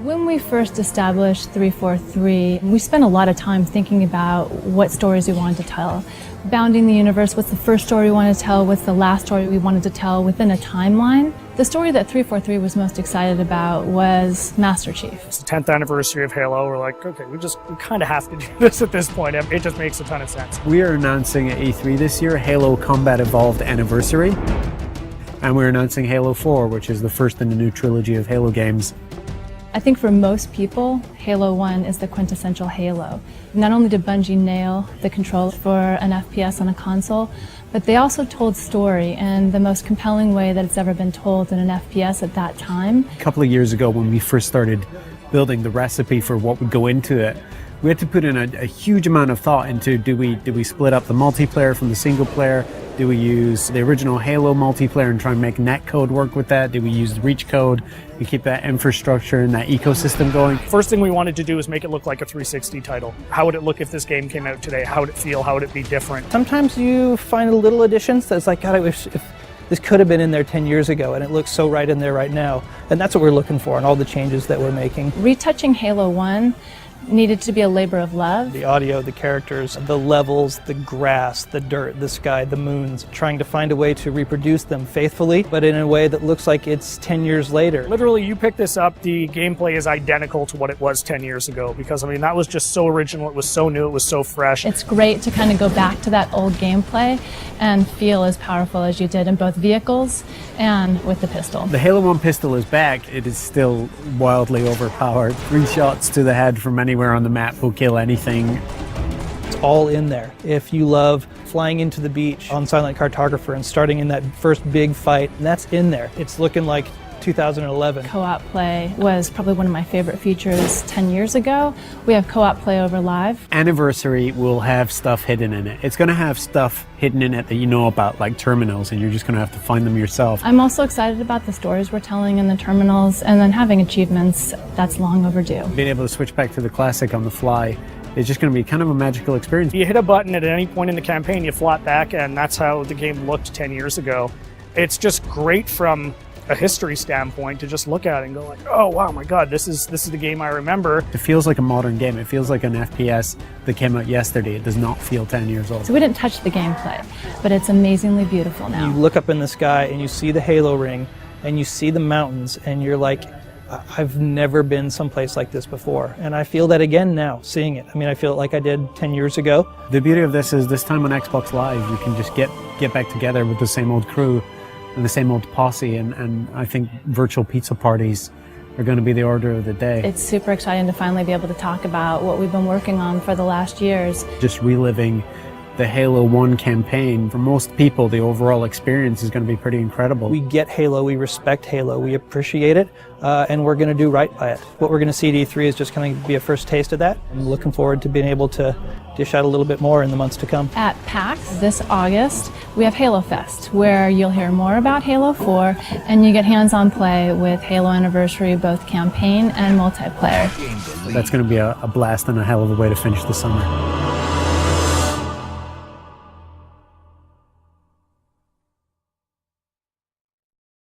When we first established 343, we spent a lot of time thinking about what stories we wanted to tell. Bounding the universe, what's the first story we wanted to tell, what's the last story we wanted to tell within a timeline. The story that 343 was most excited about was Master Chief. It's the 10th anniversary of Halo. We're like, okay, we kind of have to do this at this point. It just makes a ton of sense. We are announcing at E3 this year Halo Combat Evolved Anniversary. And we're announcing Halo 4, which is the first in the new trilogy of Halo games. I think for most people, Halo 1 is the quintessential Halo. Not only did Bungie nail the controls for an FPS on a console, but they also told story in the most compelling way that it's ever been told in an FPS at that time. A couple of years ago, when we first started building the recipe for what would go into it, we had to put in a huge amount of thought into do we split up the multiplayer from the single player? Do we use the original Halo multiplayer and try and make netcode work with that? Do we use the reach code and keep that infrastructure and that ecosystem going? First thing we wanted to do is make it look like a 360 title. How would it look if this game came out today? How would it feel? How would it be different? Sometimes you find little additions that's like, God, I wish if this could have been in there 10 years ago, and it looks so right in there right now. And that's what we're looking for in all the changes that we're making. Retouching Halo 1 needed to be a labor of love. The audio, the characters, the levels, the grass, the dirt, the sky, the moons, trying to find a way to reproduce them faithfully, but in a way that looks like it's 10 years later. Literally, you pick this up, the gameplay is identical to what it was 10 years ago, because I mean, that was just so original, it was so new, it was so fresh. It's great to kind of go back to that old gameplay and feel as powerful as you did in both vehicles and with the pistol. The Halo 1 pistol is back. It is still wildly overpowered. 3 shots to the head from anywhere on the map will kill anything. It's all in there. If you love flying into the beach on Silent Cartographer and starting in that first big fight, that's in there. It's looking like 2011. Co-op play was probably one of my favorite features 10 years ago. We have co-op play over live. Anniversary will have stuff hidden in it. It's going to have stuff hidden in it that you know about, like terminals, and you're just going to have to find them yourself. I'm also excited about the stories we're telling in the terminals, and then having achievements. That's long overdue. Being able to switch back to the classic on the fly is just going to be kind of a magical experience. You hit a button at any point in the campaign, you flop back, and that's how the game looked 10 years ago. It's just great from a history standpoint to just look at it and go like, oh wow, my god, this is the game I remember. It feels like a modern game. It feels like an FPS that came out yesterday. It does not feel 10 years old. So we didn't touch the gameplay, but it's amazingly beautiful now. You look up in the sky and you see the Halo ring and you see the mountains and you're like, I've never been someplace like this before. And I feel that again now, seeing it. I mean, I feel it like I did 10 years ago. The beauty of this is this time on Xbox Live, you can just get back together with the same old crew and the same old posse, and I think virtual pizza parties are going to be the order of the day. It's super exciting to finally be able to talk about what we've been working on for the last years. Just reliving the Halo 1 campaign. For most people, the overall experience is going to be pretty incredible. We get Halo, we respect Halo, we appreciate it, and we're going to do right by it. What we're going to see at E3 is just going to be a first taste of that. I'm looking forward to being able to dish out a little bit more in the months to come. At PAX this August, we have Halo Fest, where you'll hear more about Halo 4, and you get hands-on play with Halo Anniversary, both campaign and multiplayer. That's going to be a blast and a hell of a way to finish the summer.